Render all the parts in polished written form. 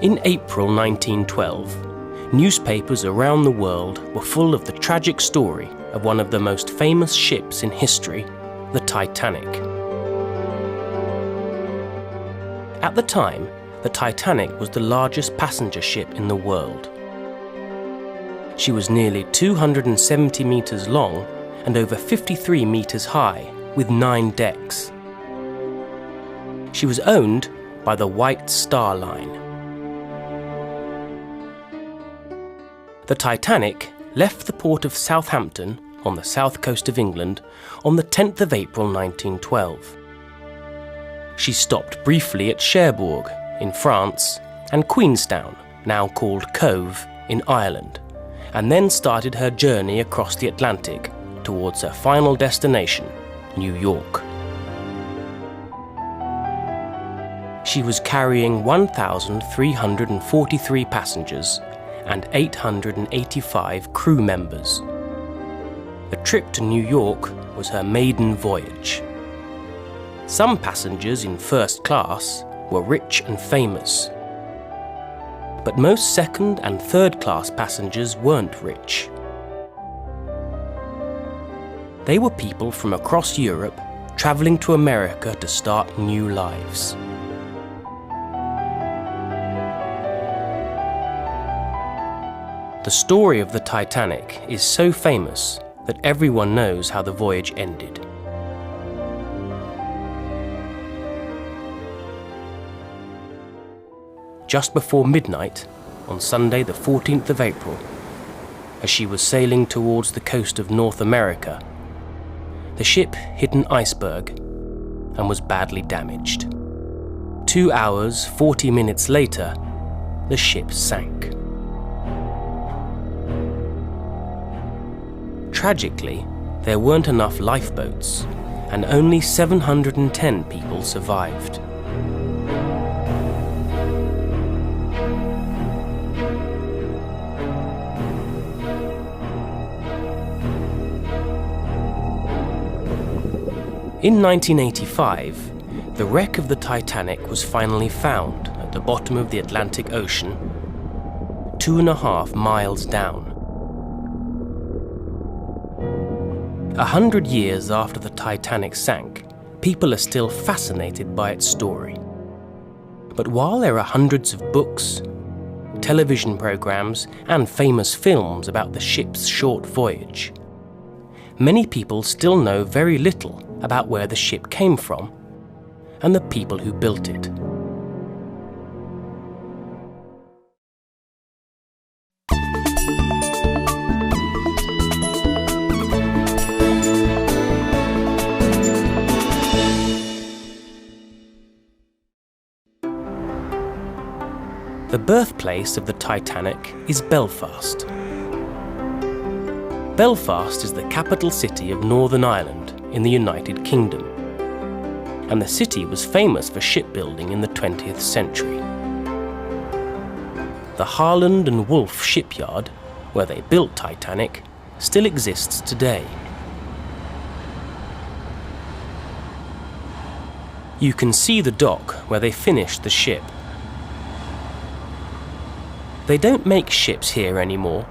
In April 1912, newspapers around the world were full of the tragic story of one of the most famous ships in history, the Titanic. At the time, the Titanic was the largest passenger ship in the world. She was nearly 270 meters long and over 53 meters high, with 9 decks. She was owned by the White Star Line. The Titanic left the port of Southampton on the south coast of England on the 10th of April 1912. She stopped briefly at Cherbourg in France and Queenstown, now called Cove, in Ireland, and then started her journey across the Atlantic towards her final destination, New York. She was carrying 1,343 passengers and 885 crew members. The trip to New York was her maiden voyage. Some passengers in first class were rich and famous, but most second and third class passengers weren't rich. They were people from across Europe travelling to America to start new lives. The story of the Titanic is so famous that everyone knows how the voyage ended. Just before midnight, on Sunday the 14th of April, as she was sailing towards the coast of North America, the ship hit an iceberg and was badly damaged. 2 hours, 40 minutes later, the ship sank. Tragically, there weren't enough lifeboats, and only 710 people survived. In 1985, the wreck of the Titanic was finally found at the bottom of the Atlantic Ocean, 2.5 miles down. 100 years after the Titanic sank, people are still fascinated by its story. But while there are hundreds of books, television programs, and famous films about the ship's short voyage, many people still know very little about where the ship came from and the people who built it. The birthplace of the Titanic is Belfast. Belfast is the capital city of Northern Ireland in the United Kingdom, and the city was famous for shipbuilding in the 20th century. The Harland and Wolff shipyard, where they built Titanic, still exists today. You can see the dock where they finished the ship. They don't make ships here anymore,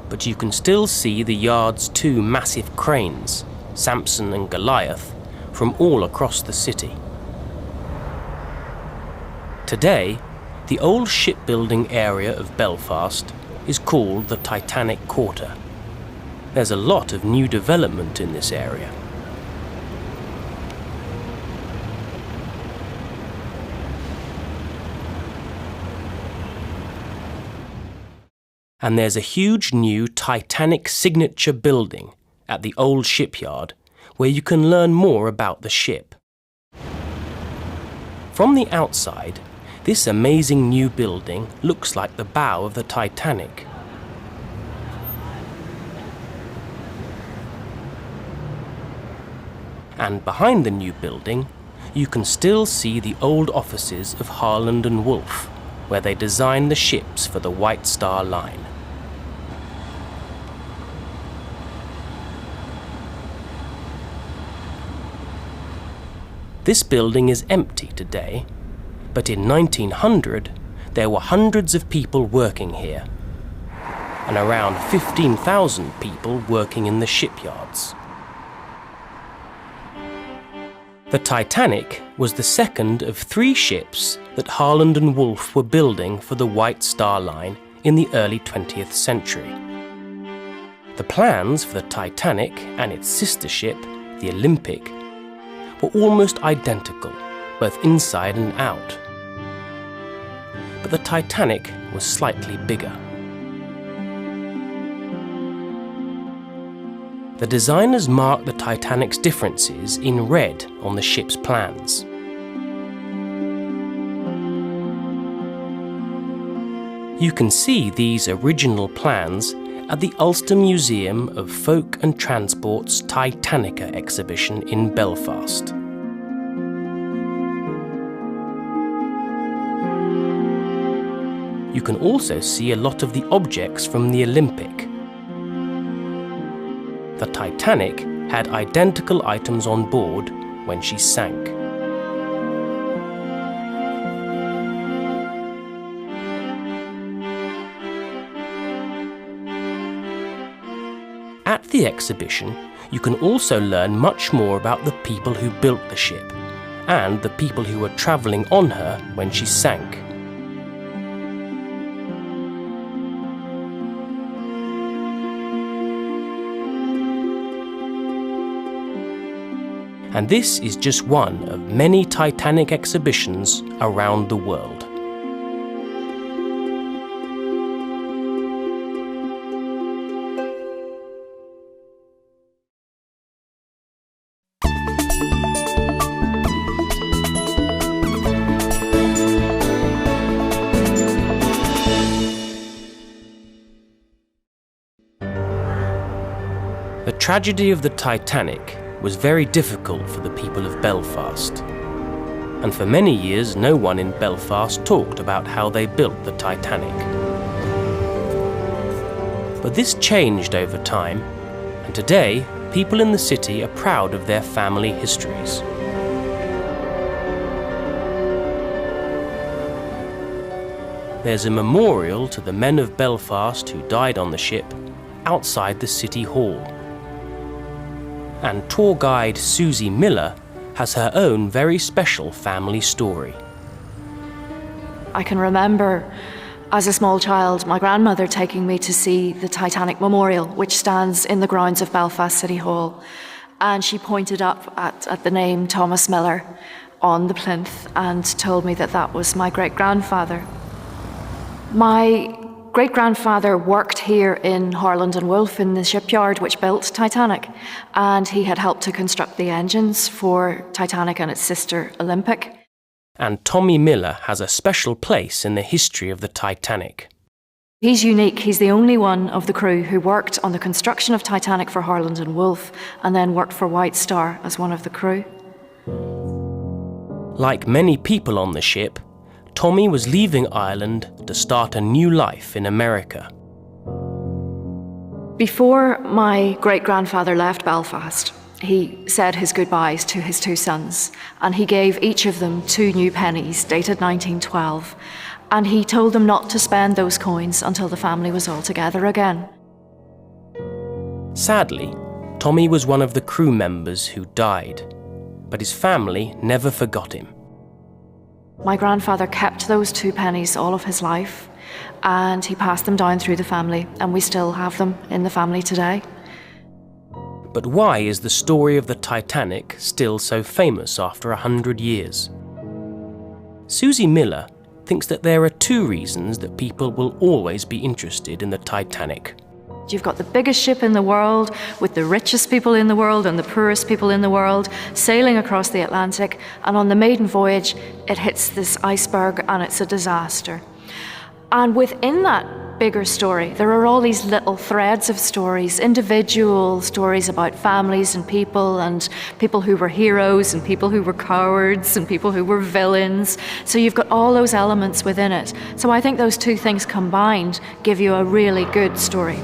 but you can still see the yard's 2 massive cranes, Samson and Goliath, from all across the city. Today, the old shipbuilding area of Belfast is called the Titanic Quarter. There's a lot of new development in this area. And there's a huge new Titanic signature building at the old shipyard where you can learn more about the ship. From the outside, this amazing new building looks like the bow of the Titanic. And behind the new building, you can still see the old offices of Harland and Wolff, where they designed the ships for the White Star Line. This building is empty today, but in 1900, there were hundreds of people working here, and around 15,000 people working in the shipyards. The Titanic was the second of 3 ships that Harland and Wolff were building for the White Star Line in the early 20th century. The plans for the Titanic and its sister ship, the Olympic, were almost identical, both inside and out. But the Titanic was slightly bigger. The designers marked the Titanic's differences in red on the ship's plans. You can see these original plans at the Ulster Museum of Folk and Transport's Titanica exhibition in Belfast. You can also see a lot of the objects from the Olympic. The Titanic had identical items on board when she sank. At the exhibition, you can also learn much more about the people who built the ship and the people who were travelling on her when she sank. And this is just one of many Titanic exhibitions around the world. The tragedy of the Titanic was very difficult for the people of Belfast, and for many years no one in Belfast talked about how they built the Titanic. But this changed over time, and today people in the city are proud of their family histories. There's a memorial to the men of Belfast who died on the ship outside the City Hall. And tour guide Susie Miller has her own very special family story. I can remember, as a small child, my grandmother taking me to see the Titanic Memorial, which stands in the grounds of Belfast City Hall. And she pointed up at the name Thomas Miller on the plinth and told me that that was my great-grandfather. My great-grandfather worked here in Harland and Wolff in the shipyard which built Titanic, and he had helped to construct the engines for Titanic and its sister Olympic. And Tommy Miller has a special place in the history of the Titanic. He's unique. He's the only one of the crew who worked on the construction of Titanic for Harland and Wolff and then worked for White Star as one of the crew. Like many people on the ship, Tommy was leaving Ireland to start a new life in America. Before my great-grandfather left Belfast, he said his goodbyes to his 2 sons, and he gave each of them 2 new pennies dated 1912, and he told them not to spend those coins until the family was all together again. Sadly, Tommy was one of the crew members who died, but his family never forgot him. My grandfather kept those 2 pennies all of his life, and he passed them down through the family, and we still have them in the family today. But why is the story of the Titanic still so famous after 100 years? Susie Miller thinks that there are 2 reasons that people will always be interested in the Titanic. You've got the biggest ship in the world, with the richest people in the world and the poorest people in the world, sailing across the Atlantic, and on the maiden voyage, it hits this iceberg and it's a disaster. And within that bigger story, there are all these little threads of stories, individual stories about families and people who were heroes and people who were cowards and people who were villains. So you've got all those elements within it. So I think those 2 things combined give you a really good story.